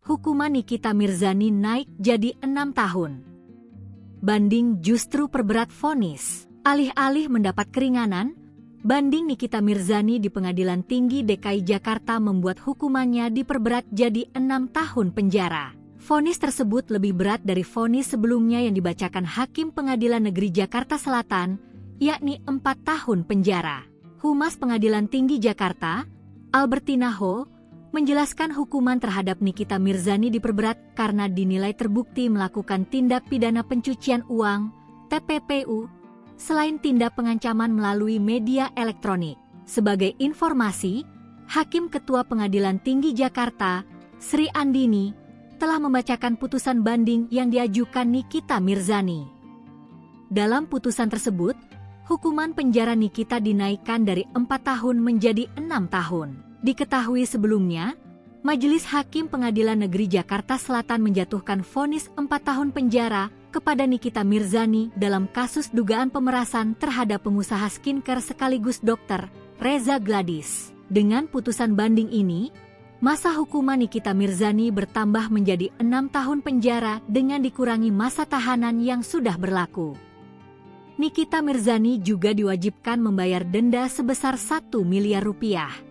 hukuman Nikita Mirzani naik jadi 6 tahun. Banding justru perberat vonis. Alih-alih mendapat keringanan, banding Nikita Mirzani di Pengadilan Tinggi DKI Jakarta membuat hukumannya diperberat jadi 6 tahun penjara. Vonis tersebut lebih berat dari vonis sebelumnya yang dibacakan Hakim Pengadilan Negeri Jakarta Selatan, yakni 4 tahun penjara. Humas Pengadilan Tinggi Jakarta, Albertina Ho, menjelaskan hukuman terhadap Nikita Mirzani diperberat karena dinilai terbukti melakukan tindak pidana pencucian uang, TPPU, selain tindak pengancaman melalui media elektronik. Sebagai informasi, Hakim Ketua Pengadilan Tinggi Jakarta, Sri Andini, telah membacakan putusan banding yang diajukan Nikita Mirzani. Dalam putusan tersebut, hukuman penjara Nikita dinaikkan dari 4 tahun menjadi 6 tahun. Diketahui sebelumnya, Majelis Hakim Pengadilan Negeri Jakarta Selatan menjatuhkan vonis 4 tahun penjara kepada Nikita Mirzani dalam kasus dugaan pemerasan terhadap pengusaha skincare sekaligus dokter, Reza Gladys. Dengan putusan banding ini, masa hukuman Nikita Mirzani bertambah menjadi 6 tahun penjara dengan dikurangi masa tahanan yang sudah berlaku. Nikita Mirzani juga diwajibkan membayar denda sebesar 1 miliar rupiah.